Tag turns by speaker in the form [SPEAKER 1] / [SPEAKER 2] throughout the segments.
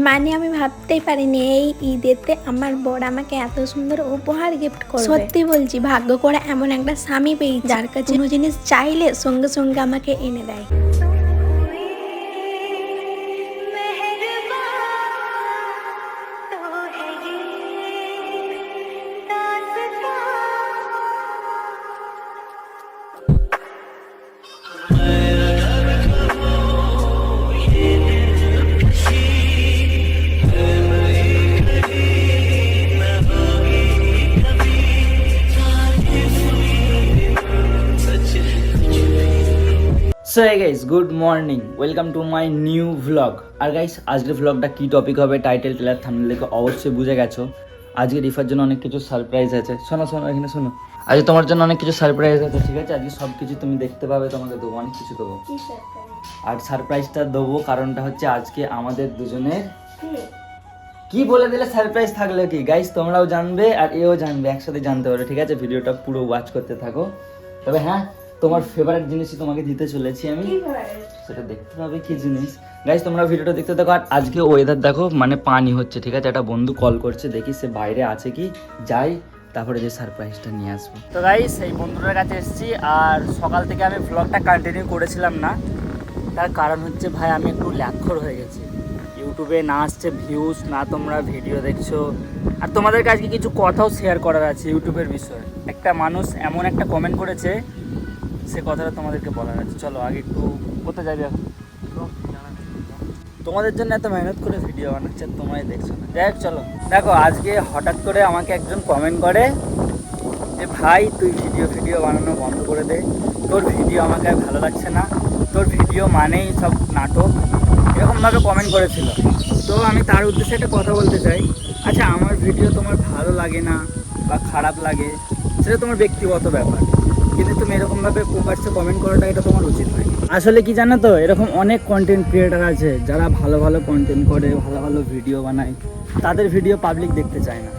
[SPEAKER 1] মানে আমি ভাবতেই পারিনি এই ঈদেতে আমার বর আমাকে এত সুন্দর উপহার গিফট করবে। সত্যি বলছি, ভাগ্য করে এমন একটা স্বামী পেয়েছি যার কাছে কোনো জিনিস চাইলে সঙ্গে সঙ্গে আমাকে এনে দেয়।
[SPEAKER 2] So hey guys, good morning, welcome to my new vlog. আর গাইস, আজকের ভ্লগটা কী টপিক হবে টাইটেল টেলার থাম্বনেল দেখে অবশ্যই বুঝে গেছো। আজকে রিফার জন্য অনেক কিছু সারপ্রাইজ আছে। শোনো শোনো, এখানে শোনো, আজকে তোমার জন্য অনেক কিছু সারপ্রাইজ আছে, ঠিক আছে? আজকে সব কিছু তুমি দেখতে পাবে, তোমাকে দেবো, অনেক কিছু দেবো। আর সারপ্রাইজটা দেবো কারণটা হচ্ছে আজকে আমাদের দুজনের কি বলে দিলে সারপ্রাইজ থাকলে কি গাইস, তোমরাও জানবে আর এও জানবে, একসাথে জানতে পারো, ঠিক আছে? ভিডিওটা পুরো ওয়াচ করতে থাকো। তবে হ্যাঁ, তোমার ফেভারিট জিনিসই তোমাকে দিতে চলেছি আমি, সেটা দেখতে পাবে কি জিনিস। গাইস, তোমরা ভিডিওটা দেখতে থাকো। আর আজকে ওয়েদার দেখো, মানে পানি হচ্ছে, ঠিক আছে? একটা বন্ধু কল করছে, দেখি সে বাইরে আছে কি, যাই তারপরে যে সারপ্রাইজটা নিয়ে আসবো। তো গাইস, এই বন্ধুটার কাছে এসেছি। আর সকাল থেকে আমি ভ্লগটা কন্টিনিউ করেছিলাম না, তার কারণ হচ্ছে ভাই আমি একটু ল্যাকখোর হয়ে গেছি। ইউটিউবে না আসছে ভিউজ, না তোমরা ভিডিও দেখছো। আর তোমাদেরকে আজকে কিছু কথাও শেয়ার করার আছে ইউটিউবের বিষয়ে। একটা মানুষ এমন একটা কমেন্ট করেছে, সে কথাটা তোমাদেরকে বলার আছে। চলো আগে একটু কোথায় যাবে এখন? তোমাদের জন্য এত মেহনত করে ভিডিও বানাচ্ছে, তোমরাই দেখছো না। যাই হোক, চলো দেখো, আজকে হঠাৎ করে আমাকে একজন কমেন্ট করে যে ভাই তুই ভিডিও বানানো বন্ধ করে দে, তোর ভিডিও আমাকে আর ভালো লাগছে না, তোর ভিডিও মানেই সব নাটক, এরকমভাবে কমেন্ট করেছিল। তো আমি তার উদ্দেশ্যে একটা কথা বলতে চাই। আচ্ছা, আমার ভিডিও তোমার ভালো লাগে না বা খারাপ লাগে সেটা তোমার ব্যক্তিগত ব্যাপার, কিন্তু তুমি এরকমভাবে প্রকাশ্যে কমেন্ট করাটা এটা তোমার উচিত নয়। আসলে কি জানো তো, এরকম অনেক কন্টেন্ট ক্রিয়েটার আছে যারা ভালো ভালো কন্টেন্ট করে, ভালো ভালো ভিডিও বানায়, তাদের ভিডিও পাবলিক দেখতে চায় না।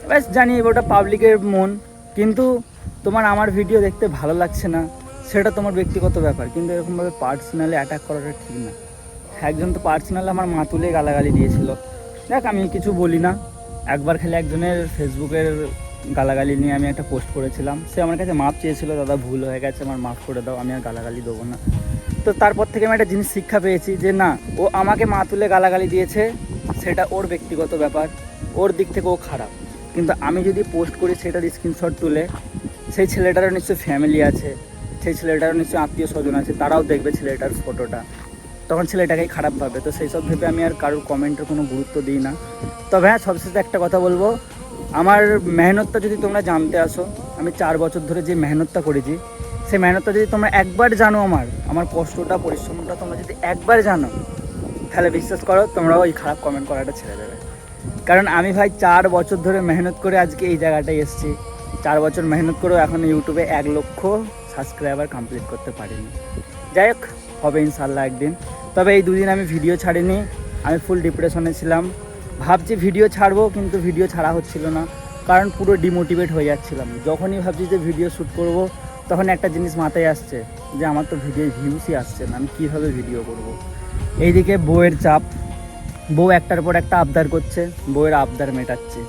[SPEAKER 2] ব্যাস, জানি ওটা পাবলিকের মন, কিন্তু তোমার আমার ভিডিও দেখতে ভালো লাগছে না সেটা তোমার ব্যক্তিগত ব্যাপার, কিন্তু এরকমভাবে পার্সোনালি অ্যাটাক করাটা ঠিক না। একজন তো পার্সোনালি আমার মা তুলে গালাগালি দিয়েছিল। দেখ, আমি কিছু বলি না। একবার খালি একজনের ফেসবুকের গালাগালি নিয়ে আমি একটা পোস্ট করেছিলাম, সে আমার কাছে মাপ চেয়েছিল, দাদা ভুল হয়ে গেছে, আমার মাফ করে দাও, আমি আর গালাগালি দেবো না। তো তারপর থেকে আমি একটা জিনিস শিক্ষা পেয়েছি যে না, ও আমাকে মা তুলে গালাগালি দিয়েছে, সেটা ওর ব্যক্তিগত ব্যাপার, ওর দিক থেকে ও খারাপ। কিন্তু আমি যদি পোস্ট করি সেটার স্ক্রিনশট তুলে, সেই ছেলেটারও নিশ্চয়ই ফ্যামিলি আছে, সেই ছেলেটারও নিশ্চয়ই আত্মীয় স্বজন আছে, তারাও দেখবে ছেলেটার ফটোটা, তখন ছেলেটাকেই খারাপ পাবে। তো সেই সব ভেবে আমি আর কারোর কমেন্টের কোনো গুরুত্ব দিই না। তবে হ্যাঁ, সবশেষে একটা কথা বলবো, আমার মেহনতটা যদি তোমরা জানতে আসো, আমি 4 বছর ধরে যে মেহনতটা করেছি, সেই মেহনতটা যদি তোমরা একবার জানো, আমার কষ্টটা, পরিশ্রমটা তোমরা যদি একবার জানো, তাহলে বিশ্বাস করো তোমরাও ওই খারাপ কমেন্ট করাটা ছেড়ে দেবে। কারণ আমি ভাই 4 বছর ধরে মেহনত করে আজকে এই জায়গাটায় এসেছি। 4 বছর মেহনত করেও এখন ইউটিউবে 1 লক্ষ সাবস্ক্রাইবার কমপ্লিট করতে পারিনি। যাই হোক, হবে ইনশাল্লাহ একদিন। তবে এই 2 দিন আমি ভিডিও ছাড়িনি, আমি ফুল ডিপ্রেশনে ছিলাম। ভাবছি ভিডিও ছাড়বো, কিন্তু ভিডিও ছাড়া হচ্ছিল না, কারণ পুরো ডিমোটিভেট হয়ে যাচ্ছিলাম। যখনই ভাবছি যে ভিডিও শ্যুট করব, তখন একটা জিনিস মাথায় আসছে যে আমার তো ভিডিও ভিউসই আসছে না, আমি কীভাবে ভিডিও করব। এইদিকে বউয়ের চাপ, বউ একটার পর একটা আবদার করছে, বউয়ের আবদার মেটাচ্ছে।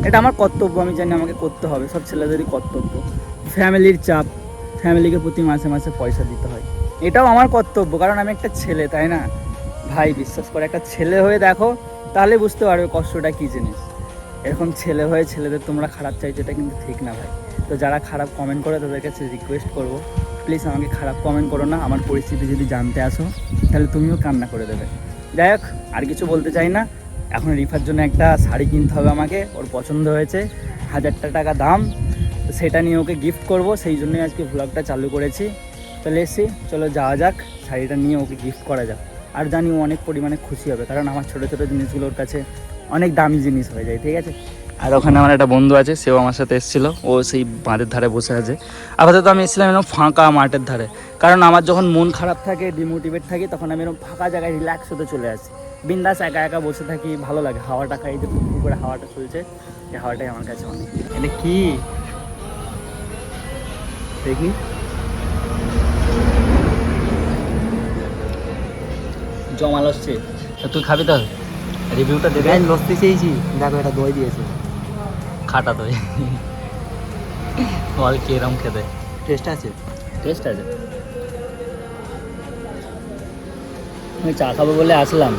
[SPEAKER 2] এটা আমার কর্তব্য, আমি জানি আমাকে করতে হবে, সব ছেলেদেরই কর্তব্য। ফ্যামিলির চাপ, ফ্যামিলিকে প্রতি মাসে মাসে পয়সা দিতে হয়, এটাও আমার কর্তব্য, কারণ আমি একটা ছেলে, তাই না ভাই? বিশ্বাস করে, একটা ছেলে হয়ে দেখো, তাহলে বুঝতে পারবে কষ্টটা কী জিনিস। এরকম ছেলে হয়ে ছেলেদের তোমরা খারাপ চাইছো, এটা কিন্তু ঠিক না ভাই। তো যারা খারাপ কমেন্ট করে তাদের কাছে রিকোয়েস্ট করবো, প্লিজ আমাকে খারাপ কমেন্ট করো না। আমার পরিস্থিতি যদি জানতে আসো, তাহলে তুমিও কান্না করে দেবে। যাই হোক, আর কিছু বলতে চাই না। এখন রিফার জন্য একটা শাড়ি কিনতে হবে আমাকে, ওর পছন্দ হয়েছে, 1000 টাকা দাম, তো সেটা নিয়ে ওকে গিফট করব, সেই জন্যই আজকে ভ্লগটা চালু করেছি। তাহলে এসি, চলো যাওয়া যাক, শাড়িটা নিয়ে ওকে গিফট করা যাক। আর জানি ও অনেক পরিমাণে খুশি হবে, কারণ আমার ছোটো ছোটো জিনিসগুলো ওর কাছে অনেক দামি জিনিস হয়ে যায়, ঠিক আছে? আর ওখানে আমার একটা বন্ধু আছে, সেও আমার সাথে এসেছিলো, ও সেই বাঁধের ধারে বসে আছে। আপাতত আমি এসেছিলাম এরকম ফাঁকা মাঠের ধারে, কারণ আমার যখন মন খারাপ থাকে, ডিমোটিভেট থাকি, তখন আমি এরকম ফাঁকা জায়গায় রিল্যাক্স হতে চলে আসি, বিন্দাস একা একা বসে থাকি, ভালো লাগে। হাওয়াটা খাই, যে পুকুর করে হাওয়াটা চলছে, এই হাওয়াটাই আমার কাছে অনেক। এটা কি দেখি, জমাল আসছে, তুই খাবি তো? রিভিউটা দেবে।
[SPEAKER 3] লস্যি চেয়েছি, দেখো এটা দই দিয়েছে।
[SPEAKER 2] খাটা দই বল কিরম খেতে?
[SPEAKER 3] টেস্ট আছে।
[SPEAKER 2] টেস্ট আছে। আমি চা খাবো বলে আসলাম,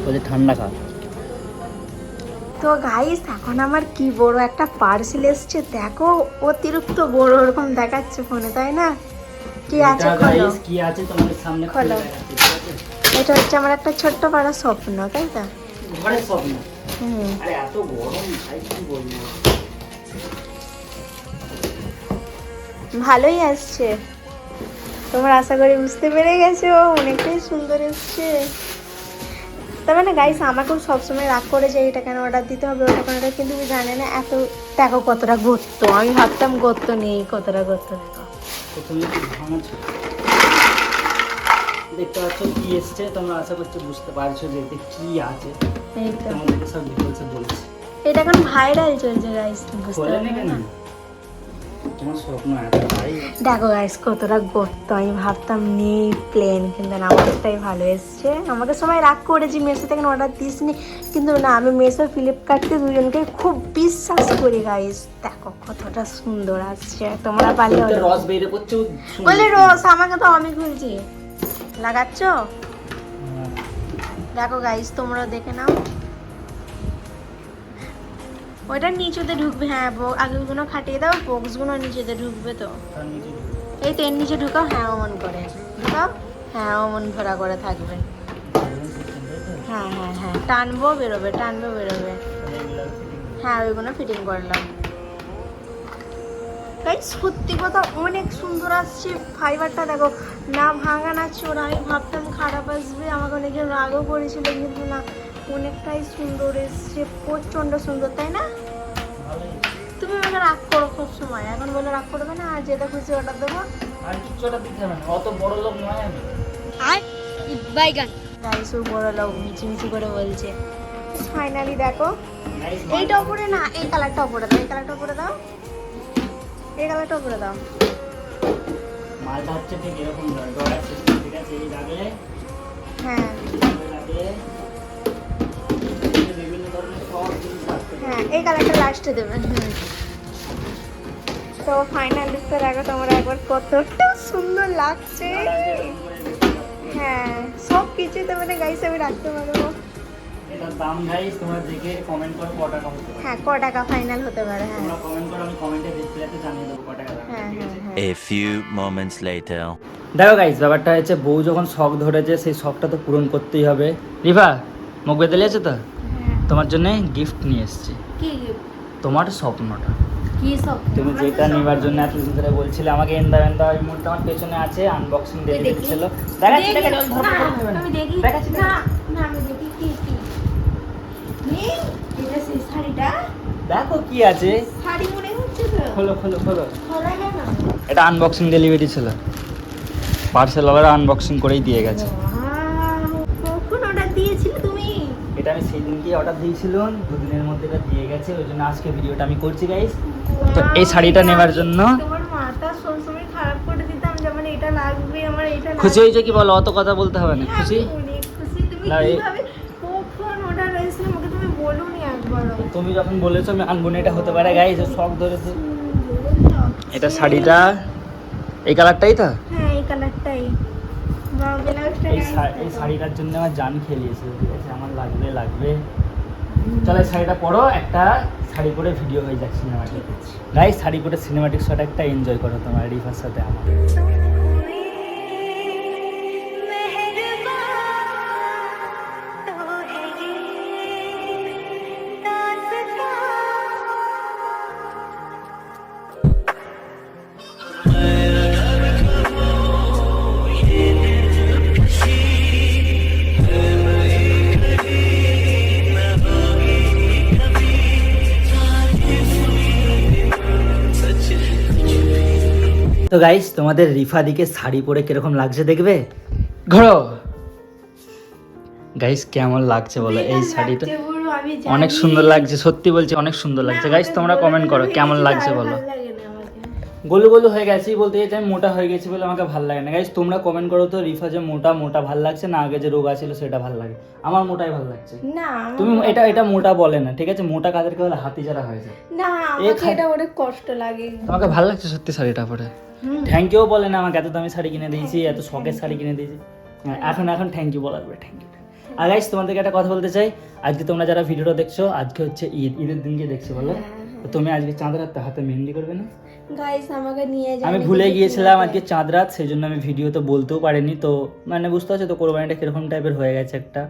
[SPEAKER 2] বলছি ঠান্ডা খা।
[SPEAKER 1] তো গাইস এখন আমার কি বড় একটা পার্সেল এসছে, দেখো অতিরিক্ত বড় ওরকম দেখাচ্ছে ফোনে, তাই না? কি আছে
[SPEAKER 2] এটা
[SPEAKER 1] খোলো।
[SPEAKER 2] guys কি আছে তোমাদের সামনে খুলে
[SPEAKER 1] খোলো।
[SPEAKER 2] দেখাচ্ছি, ঠিক আছে?
[SPEAKER 1] এটা হচ্ছে আমার একটা ছোট্ট পাড়া স্বপ্ন, তাই তো?
[SPEAKER 2] ঘরের স্বপ্ন।
[SPEAKER 1] হুম।
[SPEAKER 2] আরে এত গরম ভাই কি বলবো।
[SPEAKER 1] ভালোই আসছে, তোমরা আশা করি বুঝতে পেরে গেছো, অনেকটাই সুন্দর এসছে। তার মানে গাইস আমাকেও সবসময় রাগ করে যে এটা কেন অর্ডার দিতে হবে ওটা কেন, এটা কিন্তু জানে না এত। দেখো কতটা গর্ত, আমি ভাবতাম গর্ত নেই, কতটা গর্ত দেখো।
[SPEAKER 2] প্রথমে কি ভাঙাচ্ছ, দেখতে পাচ্ছ কি এসছে, তোমরা আশা করছি বুঝতে পারছো যে এতে কি আছে।
[SPEAKER 1] এই তো
[SPEAKER 2] তোমাদেরকে সব ডিটেলসে বলছি।
[SPEAKER 1] এটা এখন ভাইরাল চলছে গাইস, বুঝতে
[SPEAKER 2] খোলে নি
[SPEAKER 1] পারবে
[SPEAKER 2] কেন?
[SPEAKER 1] না।
[SPEAKER 2] তোমার স্বপ্ন এত ভাই।
[SPEAKER 1] দেখো গাইস কতটা গর্ত, আমি ভাবতাম নেই প্লেন, কিন্তু না আমাদেরটাই ভালো এসছে। আমাকে সবাই রাগ করেছি মেসো থেকে অর্ডার দিসনি, কিন্তু না আমি মেসো ফ্লিপকার্টকে দুজনকে খুব বিশ্বাস করি গাইস। দেখো কতটা সুন্দর আসছে, তোমরা পারলে
[SPEAKER 2] এটা
[SPEAKER 1] order
[SPEAKER 2] রস বের করছে
[SPEAKER 1] বলে রোজ আমাকে তো আমি খুলছি লাগাচ্ছ। দেখো গাইস তোমরা দেখে নাও, ওইটা নিচেতে ঢুকবে। হ্যাঁ আগেগুলো খাটিয়ে দাও, বক্সগুলো নিচেতে ঢুকবে। তো এই তেল নিচে ঢুকাও, হ্যাঁ অমন করে ঢুকাও, হ্যাঁ অমন ভরা করে থাকবে। হ্যাঁ হ্যাঁ হ্যাঁ টানবো বেরোবে, টানবো বেরোবে। হ্যাঁ ওইগুলো ফিটিং করলাম। তাই সত্যি কথা অনেক সুন্দর আসছে ফাইবারটা, দেখো না ভাঙা না চোরা। আমি ভাবতাম খারাপ আসবে, আমাকে অনেকে রাগও করেছিল, কিন্তু না অনেকটাই সুন্দর এসছে, প্রচণ্ড সুন্দর, তাই না? তুমি আমাকে রাগ করো খুব সময়, এখন বলে রাগ করবে না, আর যেটা খুশি অর্ডার দেবো।
[SPEAKER 2] আর কিছু ওটা দিতে হবে না, অত বড় লোক নয় আমি।
[SPEAKER 1] গাইস ও বড় লোক মিচিমিচি করে বলছে। ফাইনালি দেখো এইটা উপরে না, এই কালারটা উপরে দাও, এই কালারটা উপরে দাও, এই কালারটা উপরে দাও।
[SPEAKER 2] মালটা হচ্ছে ঠিক এরকম ডয়ার সিস্টেম, ঠিক আছে? এই লাগলে
[SPEAKER 1] হ্যাঁ
[SPEAKER 2] লাগলে বিভিন্ন ধরনের সব জিনিস আসতে পারে।
[SPEAKER 1] হ্যাঁ এই কালারটা লাস্টে দেবেন। তো ফাইনাল লুকটা দেখো তোমরা একবার, কতটা সুন্দর লাগছে। হ্যাঁ সব কিছুতে মানে গাইস আমি রাখতে পারবো।
[SPEAKER 2] এটার দাম গাইস তোমরা দেখে কমেন্ট করো কত টাকা হতে পারে।
[SPEAKER 1] হ্যাঁ ক টাকা ফাইনাল হতে পারে। হ্যাঁ
[SPEAKER 2] তোমরা কমেন্ট করো, আমি কমেন্টে ডিসপ্লেতে জানিয়ে দেবো কত টাকা দাম,
[SPEAKER 1] হ্যাঁ
[SPEAKER 2] ঠিক
[SPEAKER 1] হ্যাঁ
[SPEAKER 2] আছে?
[SPEAKER 1] হ্যাঁ
[SPEAKER 4] A few moments later.
[SPEAKER 2] দেখো গাইস ব্যাপারটা হচ্ছে বউ যখন শখ ধরেছে সেই শখটা তো পূরণ করতেই হবে। রিভা মুখ বেঁধে আছে তো, তোমার জন্য গিফট নিয়ে এসেছি।
[SPEAKER 1] কি
[SPEAKER 2] তোমার স্বপ্নটা,
[SPEAKER 1] কি সব
[SPEAKER 2] তুমি যেটা নেবার জন্য এতদিন ধরে বলছিলে আমাকে এন্দা এন্দা, ওই মুহূর্তে আমার পেছনে আছে, আনবক্সিং ডেলিভারি ছিল। দেখাচ্ছি দেখাচ্ছি,
[SPEAKER 1] আমি দেখি
[SPEAKER 2] দেখাচ্ছি
[SPEAKER 1] না না আমি দেখি কি কি এটা সেই শাড়িটা,
[SPEAKER 2] দেখো কি আছে।
[SPEAKER 1] শাড়ি মনে হচ্ছে তো।
[SPEAKER 2] খোলো খোলো খোলো।
[SPEAKER 1] খোলা না না।
[SPEAKER 2] এটা আনবক্সিং ডেলিভারি ছিল, পার্সেল ওরা আনবক্সিং করেই দিয়ে গেছে।
[SPEAKER 1] কখন অর্ডার দিয়েছিলে তুমি?
[SPEAKER 2] এটা আমি সেই দিনকেই অর্ডার দিয়েছিলাম, দুদিনের মধ্যে এটা দিয়ে গেছে, ওই জন্য আজকে ভিডিওটা আমি করছি গাইস। তো এই শাড়িটা নেবার জন্য
[SPEAKER 1] তোমার মাথা সবসময় খারাপ করে দিতাম, যেমন এটা লাগবে আমার, এটা লাগবে।
[SPEAKER 2] খুশি হয়েছে কি বলো? অত কথা বলতে হবে না। খুশি?
[SPEAKER 1] আমি অনেক খুশি। তুমি
[SPEAKER 2] না,
[SPEAKER 1] কিভাবে কখন অর্ডার হয়েছিল আমাকে তুমি বলোনি একবারও।
[SPEAKER 2] তুমি যখন বলেছো আমি আনবো না, এটা হতে পারে গাইস, শখ ধরেছে। এটা শাড়িটা এই কালারটাই তো।
[SPEAKER 1] হ্যাঁ এই কালারটাই। ব্লাউজটা
[SPEAKER 2] এই শাড়িটার জন্য আমার জান খেলিয়েছিল, ঠিক আছে? আমার লাগবে লাগবে। চলো এই শাড়িটা পরো, একটা শাড়ি পরে ভিডিও হয়ে যাক সিনেমাটিক। গাইস শাড়ি পরে সিনেমাটিক শট একটা এনজয় করো তোমার রিফার সাথে আমার। তো গাইস তোমাদের রিফা দিকে শাড়ি পরে কিরকম লাগছে দেখবে, ঘোরো। গাইস কেমন লাগছে বলো এই শাড়িটা? অনেক সুন্দর লাগছে, সত্যি বলছি অনেক সুন্দর লাগছে। গাইস তোমরা কমেন্ট করো কেমন লাগছে বলো। গোলু গোলু হয়ে গেছি বলতে চাইছি, আমি মোটা হয়ে গেছি বলে আমাকে ভালো লাগে না। গাইস তোমরা কমেন্ট করো তো রিফা যে মোটা মোটা ভালো লাগছে না আগে যে রোগা ছিল সেটা ভালো লাগে? আমার মোটাই ভালো লাগছে।
[SPEAKER 1] না
[SPEAKER 2] তুমি এটা মোটা বলে না, ঠিক আছে? মোটা কাদেরকে বলে? হাতি যারা হয়েছে।
[SPEAKER 1] না আমাকে এটা অনেক কষ্ট লাগে।
[SPEAKER 2] তোমাকে ভালো লাগছে সত্যি শাড়িটা পরে? থ্যাংক ইউ বলে না আমাকে, এত দামি শাড়ি কিনে দিয়েছি, এত শখের শাড়ি কিনে দিয়েছি। এখন থ্যাংক ইউ বলা যাবে, থ্যাংক ইউ। আর গাইস তোমাদেরকে একটা কথা বলতে চাই, আজকে তোমরা যারা ভিডিওটা দেখছো, আজকে হচ্ছে ঈদের দিনকে দেখছো বলো, তো তুমি আজকে চাঁদ রাত হাতে মেহেন্দি করবে না?
[SPEAKER 1] গাইস আমাকে নিয়ে যাও।
[SPEAKER 2] আমি ভুলে গিয়েছিলাম আজকে চাঁদ রাত, সেই জন্য আমি ভিডিও তো বলতেও পারিনি। তো মানে বুঝতে পারছো তো কোরবানিটা কিরকম টাইপের হয়ে গেছে, একটা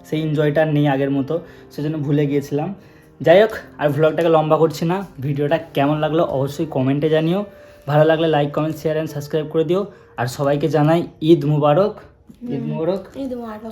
[SPEAKER 2] সেই এনজয়টা নেই আগের মতো, সেই জন্য ভুলে গিয়েছিলাম। যাই হোক, আর ভ্লগটাকে লম্বা করছি না। ভিডিওটা কেমন লাগলো অবশ্যই কমেন্টে জানিও, ভালো লাগলে like comment share and subscribe করে দিও। আর সবাইকে জানাই ঈদ মুবারক। ঈদ মুবারক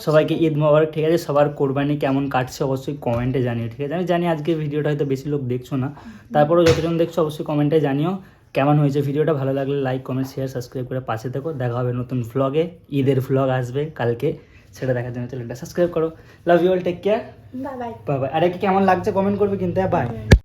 [SPEAKER 2] সবাইকে, ঈদ মুবারক। ঠিক আছে, সবার কোরবানি কেমন কাটছে অবশ্যই কমেন্টে জানিও, ঠিক আছে? আমি জানি আজকে ভিডিওটা হয়তো বেশি লোক দেখছো না, তারপরেও যতজন দেখছো অবশ্যই কমেন্টে জানিও কেমন হয়েছে ভিডিওটা। ভালো লাগলে লাইক কমেন্ট শেয়ার সাবস্ক্রাইব করে পাশে থেকো। দেখা হবে নতুন ভ্লগে, ঈদের ভ্লগ আসবে কালকে, সেটা দেখার জন্য চ্যানেলটা সাবস্ক্রাইব করো। Love you all, take care,
[SPEAKER 1] bye bye.
[SPEAKER 2] Bye bye. আর কেমন লাগছে কমেন্ট করবে কিন্তু, বাই।